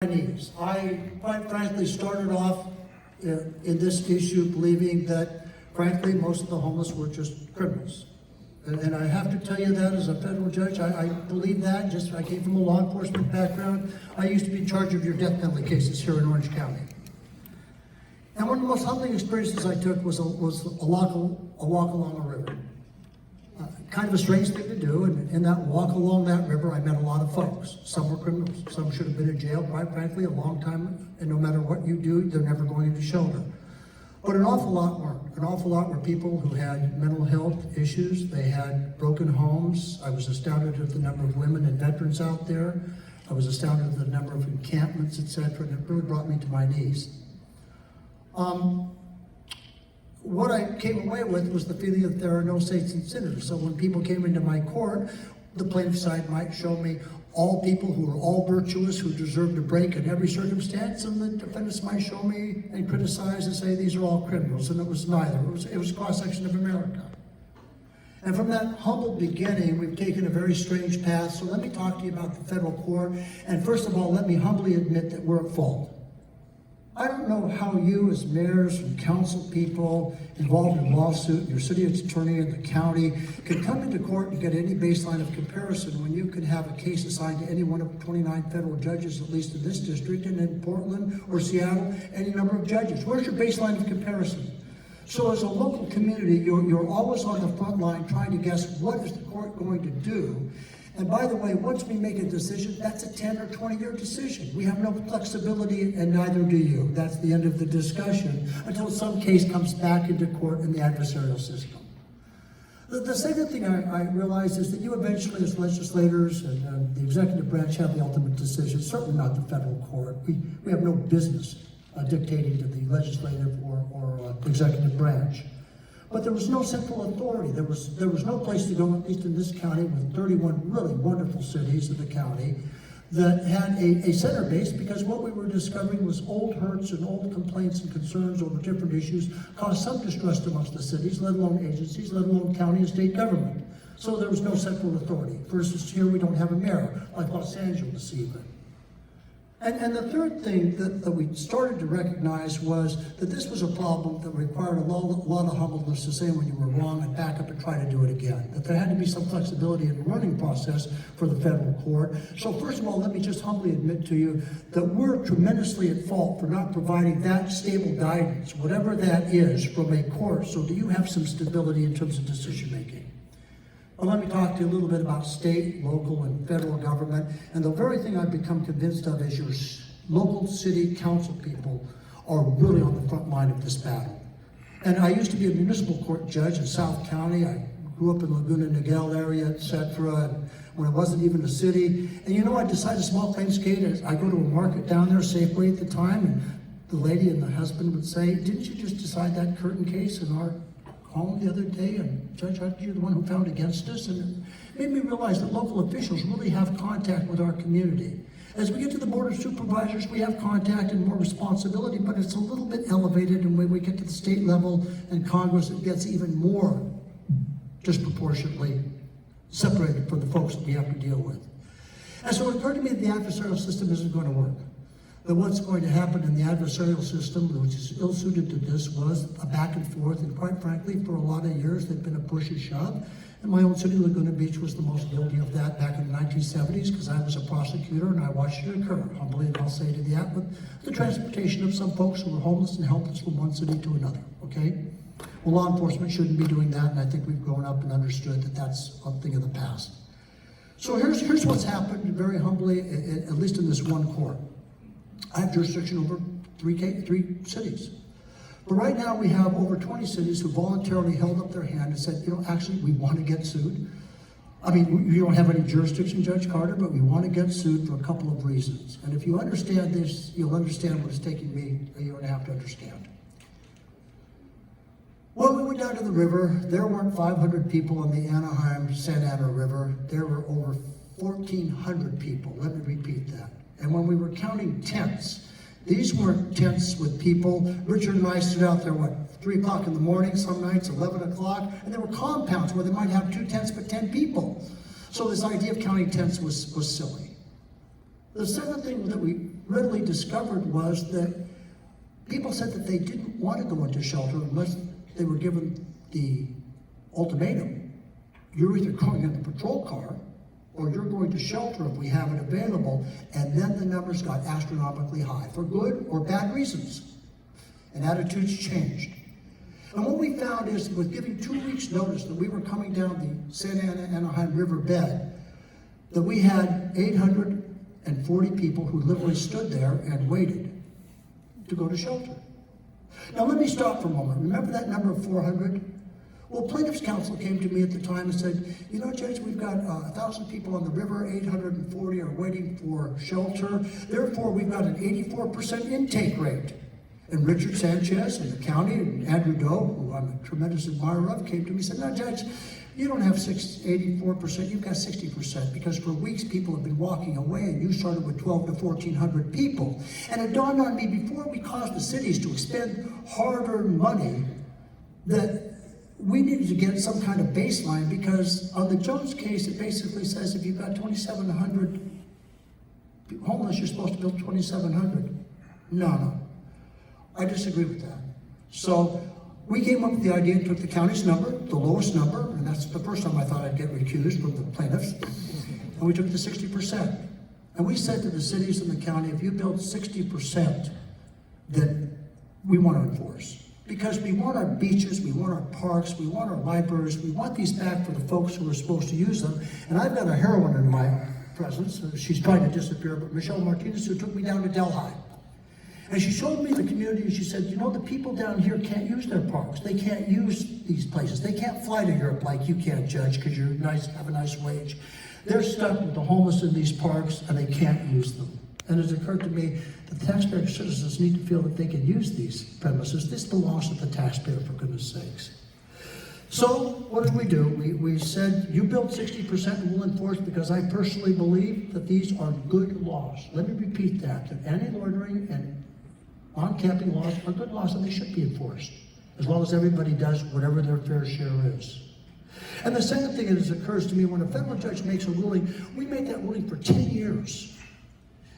Chinese. I quite frankly started off in this issue believing that, frankly, most of the homeless were just criminals. And I have to tell you that as a federal judge, I believe that. I came from a law enforcement background. I used to be in charge of your death penalty cases here in Orange County. And one of the most humbling experiences I took was a walk along a river. Kind of a strange thing to do, and in that walk along that river, I met a lot of folks. Some were criminals, some should have been in jail, quite frankly, a long time, and no matter what you do, they're never going into shelter. But an awful lot weren't. An awful lot were people who had mental health issues, they had broken homes. I was astounded at the number of women and veterans out there. I was astounded at the number of encampments, etc., and it really brought me to my knees. What I came away with was the feeling that there are no saints and sinners. So when people came into my court, the plaintiff side might show me all people who are all virtuous, who deserve to break in every circumstance, and the defendants might show me and criticize and say these are all criminals, and it was neither. It was a cross-section of America. And from that humble beginning, we've taken a very strange path. So let me talk to you about the federal court, and first of all, let me humbly admit that we're at fault. I don't know how you as mayors and council people involved in a lawsuit, your city attorney and the county can come into court and get any baseline of comparison when you could have a case assigned to any one of 29 federal judges, at least in this district, and in Portland or Seattle, any number of judges. Where's your baseline of comparison? So as a local community, you're always on the front line trying to guess what is the court going to do. And by the way, once we make a decision, that's a 10 or 20-year decision. We have no flexibility, and neither do you. That's the end of the discussion until some case comes back into court in the adversarial system. The second thing I realize is that you eventually, as legislators and the executive branch, have the ultimate decision, certainly not the federal court. We have no business dictating to the legislative or executive branch. But there was no central authority. There was no place to go, at least in this county, with 31 really wonderful cities in the county that had a center base, because what we were discovering was old hurts and old complaints and concerns over different issues caused some distrust amongst the cities, let alone agencies, let alone county and state government. So there was no central authority. Versus here, we don't have a mayor, like Los Angeles even. And the third thing that we started to recognize was that this was a problem that required a lot of humbleness to say when you were wrong and back up and try to do it again. That there had to be some flexibility in the running process for the federal court. So first of all, let me just humbly admit to you that we're tremendously at fault for not providing that stable guidance, whatever that is, from a court, so do you have some stability in terms of decision making. Well, let me talk to you a little bit about state, local, and federal government. And the very thing I've become convinced of is your local city council people are really on the front line of this battle. And I used to be a municipal court judge in South County. I grew up in Laguna Niguel area, etc. When it wasn't even a city. And you know, I decided small claims case. I go to a market down there, Safeway at the time, and the lady and the husband would say, "Didn't you just decide that curtain case in our home the other day, and Judge, aren't you the one who found against us?" And it made me realize that local officials really have contact with our community. As we get to the Board of Supervisors, we have contact and more responsibility, but it's a little bit elevated, and when we get to the state level and Congress, it gets even more disproportionately separated from the folks that we have to deal with. And so it occurred to me that the adversarial system isn't going to work. That what's going to happen in the adversarial system, which is ill-suited to this, was a back and forth, and quite frankly, for a lot of years, there'd been a push and shove. And my own city, Laguna Beach, was the most guilty of that back in the 1970s, because I was a prosecutor and I watched it occur, humbly, and I'll say to that, with the transportation of some folks who were homeless and helpless from one city to another, okay? Well, law enforcement shouldn't be doing that, and I think we've grown up and understood that that's a thing of the past. So here's what's happened, very humbly, at least in this one court. I have jurisdiction over three cities. But right now we have over 20 cities who voluntarily held up their hand and said, you know, actually we want to get sued. I mean, we don't have any jurisdiction, Judge Carter, but we want to get sued for a couple of reasons. And if you understand this, you'll understand what it's taking me a year and a half to understand. When we went down to the river, there weren't 500 people on the Anaheim Santa Ana River. There were over 1,400 people. Let me repeat that. And when we were counting tents, these weren't tents with people. Richard and I stood out there, 3 o'clock in the morning, some nights, 11 o'clock, and there were compounds where they might have 2 tents but 10 people. So this idea of counting tents was silly. The second thing that we readily discovered was that people said that they didn't want to go into shelter unless they were given the ultimatum. You're either going in the patrol car or you're going to shelter if we have it available. And then the numbers got astronomically high for good or bad reasons. And attitudes changed. And what we found is with giving 2 weeks notice that we were coming down the Santa Ana Anaheim River bed, that we had 840 people who literally stood there and waited to go to shelter. Now let me stop for a moment. Remember that number of 400? Well, plaintiff's counsel came to me at the time and said, you know, Judge, we've got 1,000 people on the river, 840 are waiting for shelter. Therefore, we've got an 84% intake rate. And Richard Sanchez in the county, and Andrew Doe, who I'm a tremendous admirer of, came to me and said, no, Judge, you don't have 84%, you've got 60%, because for weeks people have been walking away, and you started with 12 to 1,400 people. And it dawned on me, before we caused the cities to expend hard-earned money, that we needed to get some kind of baseline, because on the Jones case, it basically says if you've got 2,700 homeless, you're supposed to build 2,700. No. I disagree with that. So we came up with the idea and took the county's number, the lowest number, and that's the first time I thought I'd get recused from the plaintiffs, and we took the 60%. And we said to the cities in the county, if you build 60%, then we want to enforce. Because we want our beaches, we want our parks, we want our libraries, we want these back for the folks who are supposed to use them. And I've got a heroine in my presence, she's trying to disappear, but Michelle Martinez, who took me down to Delhi. And she showed me the community, and she said, you know, the people down here can't use their parks. They can't use these places. They can't fly to Europe like you can't, Judge, because you're nice, have a nice wage. They're stuck with the homeless in these parks, and they can't use them. And it occurred to me that taxpayer citizens need to feel that they can use these premises. This belongs to the taxpayer, for goodness sakes. So what did we do? We said, you build 60% and we'll enforce, because I personally believe that these are good laws. Let me repeat that anti-loitering and on-camping laws are good laws, and they should be enforced, as long as everybody does whatever their fair share is. And the second thing that occurs to me, when a federal judge makes a ruling, we made that ruling for 10 years,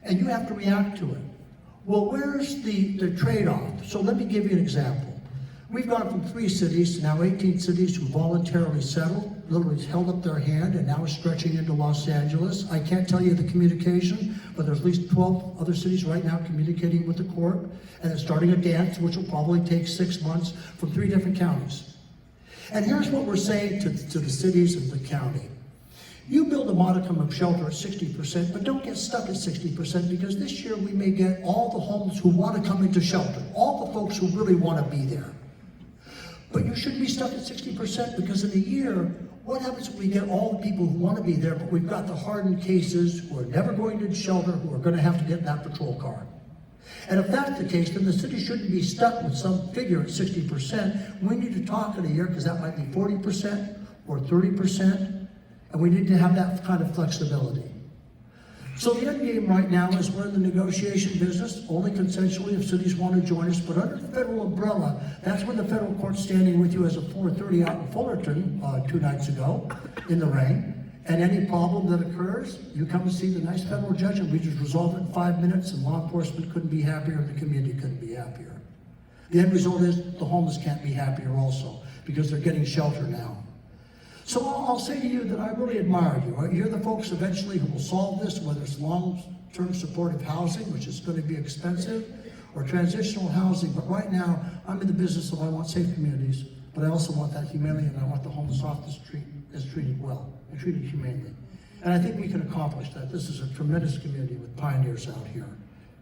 and you have to react to it. Well, where's the trade-off? So let me give you an example. We've gone from 3 cities to now 18 cities who voluntarily settled, literally held up their hand, and now is stretching into Los Angeles. I can't tell you the communication, but there's at least 12 other cities right now communicating with the court, and it's starting a dance, which will probably take 6 months, from 3 different counties. And here's what we're saying to the cities and the county. You build a modicum of shelter at 60%, but don't get stuck at 60%, because this year we may get all the homeless who want to come into shelter, all the folks who really want to be there. But you shouldn't be stuck at 60%, because in a year, what happens if we get all the people who want to be there, but we've got the hardened cases who are never going to shelter, who are going to have to get in that patrol car? And if that's the case, then the city shouldn't be stuck with some figure at 60%. We need to talk in a year, because that might be 40% or 30%, and we need to have that kind of flexibility. So the end game right now is we're in the negotiation business, only consensually if cities want to join us, but under the federal umbrella, that's when the federal court's standing with you as a 4:30 out in Fullerton 2 nights ago in the rain. And any problem that occurs, you come and see the nice federal judge, and we just resolve it in 5 minutes, and law enforcement couldn't be happier, and the community couldn't be happier. The end result is the homeless can't be happier also, because they're getting shelter now. So I'll say to you that I really admire you. Right? You're the folks eventually who will solve this, whether it's long-term supportive housing, which is going to be expensive, or transitional housing. But right now, I'm in the business of I want safe communities, but I also want that humanity, and I want the homeless off the street is treated well and treated humanely. And I think we can accomplish that. This is a tremendous community with pioneers out here.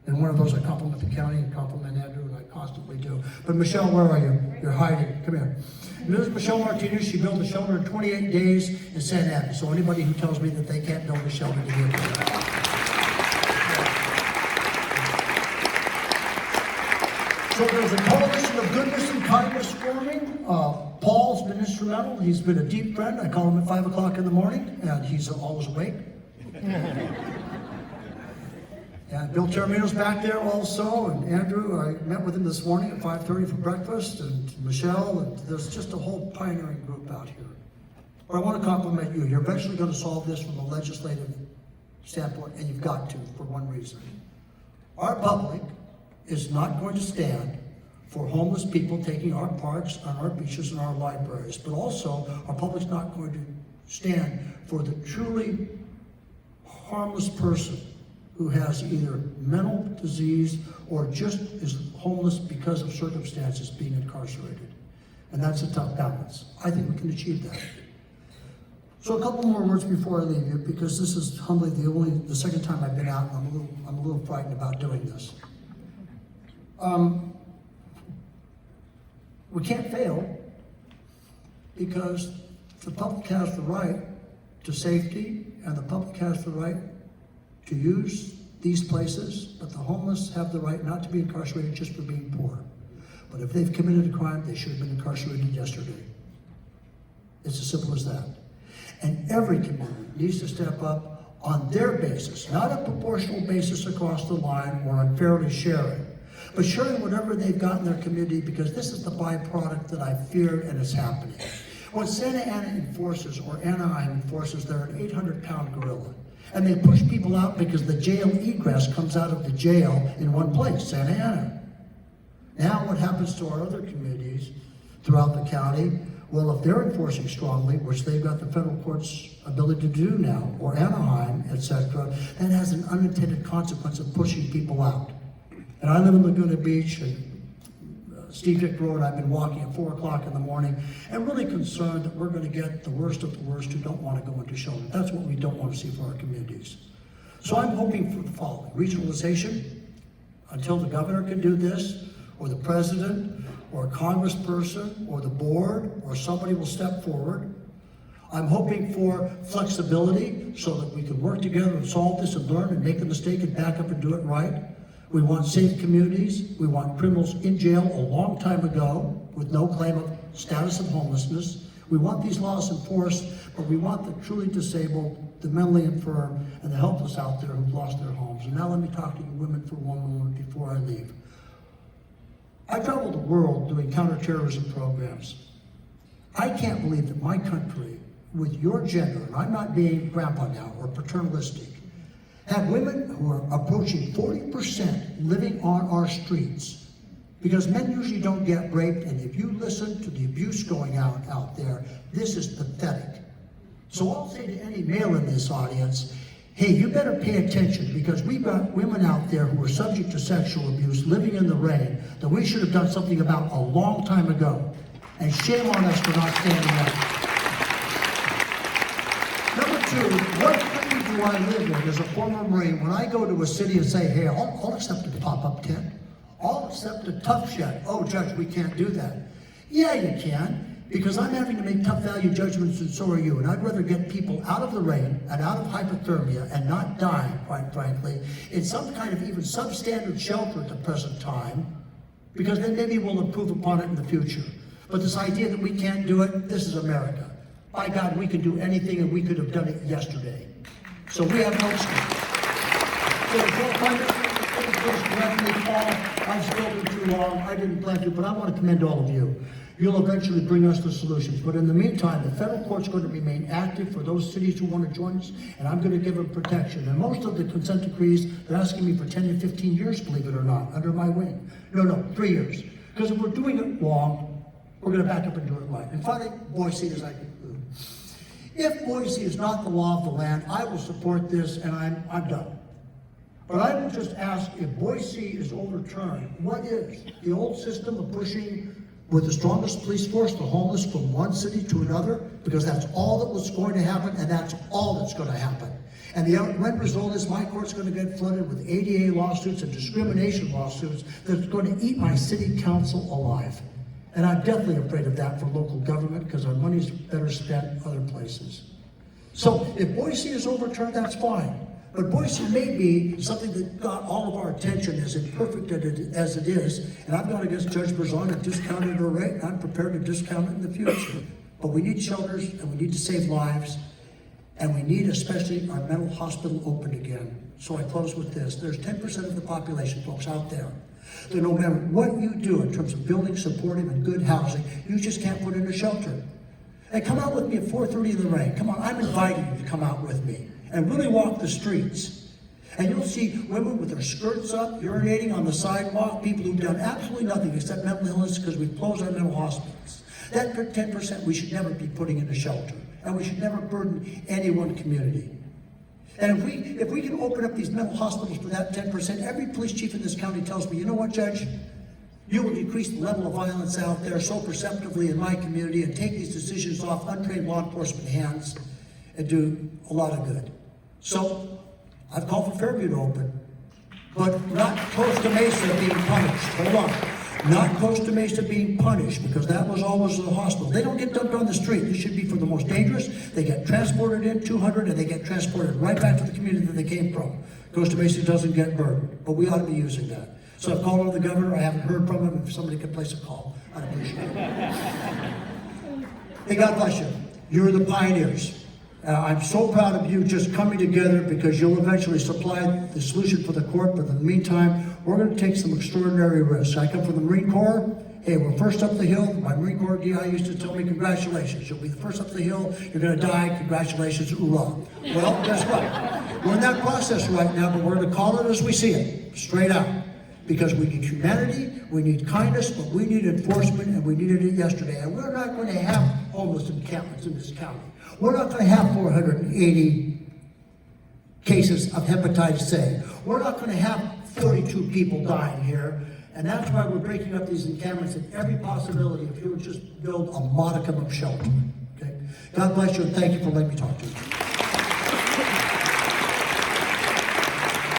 And one of those, I compliment the county and compliment Andrew, and I constantly do. But Michelle, where are you? You're hiding. Come here. This is Michelle Martinez. She built a shelter in 28 days in Santa Ana. So anybody who tells me that they can't build a shelter to give them. So there's a coalition of goodness and kindness forming. Paul's been instrumental. He's been a deep friend. I call him at 5 o'clock in the morning, and he's always awake. And Bill Termino's back there also, and Andrew, I met with him this morning at 5:30 for breakfast, and Michelle, and there's just a whole pioneering group out here. But I want to compliment you. You're eventually going to solve this from a legislative standpoint, and you've got to, for one reason. Our public is not going to stand for homeless people taking our parks and our beaches and our libraries, but also our public's not going to stand for the truly harmless person who has either mental disease or just is homeless because of circumstances being incarcerated. And that's a tough balance. I think we can achieve that. So a couple more words before I leave you, because this is humbly the second time I've been out, and I'm a little frightened about doing this. We can't fail because the public has the right to safety, and the public has the right to use these places, but the homeless have the right not to be incarcerated just for being poor. But if they've committed a crime, they should have been incarcerated yesterday. It's as simple as that. And every community needs to step up on their basis, not a proportional basis across the line or unfairly sharing, but sharing whatever they've got in their community, because this is the byproduct that I feared and is happening. When Santa Ana enforces, or Anaheim enforces, they're an 800-pound gorilla. And they push people out because the jail egress comes out of the jail in one place, Santa Ana. Now what happens to our other communities throughout the county? Well, if they're enforcing strongly, which they've got the federal court's ability to do now, or Anaheim, etc., that has an unintended consequence of pushing people out. And I live in Laguna Beach, and Steve Dick Road, I've been walking at 4 o'clock in the morning, and really concerned that we're going to get the worst of the worst who don't want to go into shelter. That's what we don't want to see for our communities. So I'm hoping for the following: regionalization, until the governor can do this, or the president, or a congressperson, or the board, or somebody will step forward. I'm hoping for flexibility so that we can work together and solve this and learn and make the mistake and back up and do it right. We want safe communities. We want criminals in jail a long time ago with no claim of status of homelessness. We want these laws enforced, but we want the truly disabled, the mentally infirm, and the helpless out there who've lost their homes. And now let me talk to you women for one moment before I leave. I travel the world doing counterterrorism programs. I can't believe that my country, with your gender, and I'm not being grandpa now or paternalistic, have women who are approaching 40% living on our streets, because men usually don't get raped, and if you listen to the abuse going out there, this is pathetic. So I'll say to any male in this audience, hey, you better pay attention, because we've got women out there who are subject to sexual abuse, living in the rain, that we should have done something about a long time ago. And shame on us for not standing up. Number two, what country do I live in as a former Marine when I go to a city and say, hey, I'll accept a pop-up tent. I'll accept a tough shed. Oh, Judge, we can't do that. Yeah, you can, because I'm having to make tough value judgments, and so are you. And I'd rather get people out of the rain and out of hypothermia and not dying, quite frankly, in some kind of even substandard shelter at the present time, because then maybe we'll improve upon it in the future. But this idea that we can't do it, this is America. By God, we can do anything, and we could have done it yesterday. So we have no excuse. So if please correct me, Paul, I've spoken too long, I didn't plan to, but I want to commend all of you. You'll eventually bring us the solutions. But in the meantime, the federal court's going to remain active for those cities who want to join us, and I'm going to give them protection. And most of the consent decrees, they're asking me for 10 to 15 years, believe it or not, under my wing. No, 3 years. Because if we're doing it wrong, we're going to back up and do it right. And finally, Boise, as I conclude. If Boise is not the law of the land, I will support this, and I'm done. But I will just ask, if Boise is overturned, what is the old system of pushing with the strongest police force the homeless from one city to another? Because that's all that was going to happen, and that's all that's going to happen. And the end result is my court's going to get flooded with ADA lawsuits and discrimination lawsuits that's going to eat my city council alive. And I'm definitely afraid of that for local government, because our money's better spent other places. So if Boise is overturned, that's fine. But Boise may be something that got all of our attention, as imperfect as it is. And I've gone against Judge Berzon and discounted her rate, and I'm prepared to discount it in the future. But we need shelters, and we need to save lives, and we need especially our mental hospital open again. So I close with this. There's 10% of the population, folks, out there, that no matter what you do in terms of building supportive and good housing, you just can't put in a shelter. And come out with me at 4:30 in the rain. Come on, I'm inviting you to come out with me and really walk the streets. And you'll see women with their skirts up, urinating on the sidewalk, people who've done absolutely nothing except mental illness because we've closed our mental hospitals. That 10% we should never be putting in a shelter, and we should never burden any one community. And if we can open up these mental hospitals for that 10%, every police chief in this county tells me, you know what, Judge? You will decrease the level of violence out there so perceptively in my community and take these decisions off untrained law enforcement hands and do a lot of good. So, I've called for Fairview to open, but not Costa Mesa being punished. Hold on. Not Costa Mesa being punished, because that was always the hospital. They don't get dumped on the street. This should be for the most dangerous. They get transported in, 200, and they get transported right back to the community that they came from. Costa Mesa doesn't get burdened, but we ought to be using that. So I've called on the governor. I haven't heard from him. If somebody could place a call, I'd appreciate it. Hey, God bless you. You're the pioneers. I'm so proud of you just coming together, because you'll eventually supply the solution for the court, but in the meantime, we're going to take some extraordinary risks. I come from the Marine Corps. Hey, we're first up the hill. My Marine Corps DI used to tell me, congratulations, you'll be the first up the hill, you're going to die, congratulations, hoorah. Well, guess what? We're in that process right now, but we're going to call it as we see it, straight out. Because we need humanity, we need kindness, but we need enforcement, and we needed it yesterday. And we're not going to have homeless encampments in this county. We're not going to have 480 cases of hepatitis A. We're not going to have 42 people dying here. And that's why we're breaking up these encampments in every possibility if you would just build a modicum of shelter. Okay? God bless you, and thank you for letting me talk to you.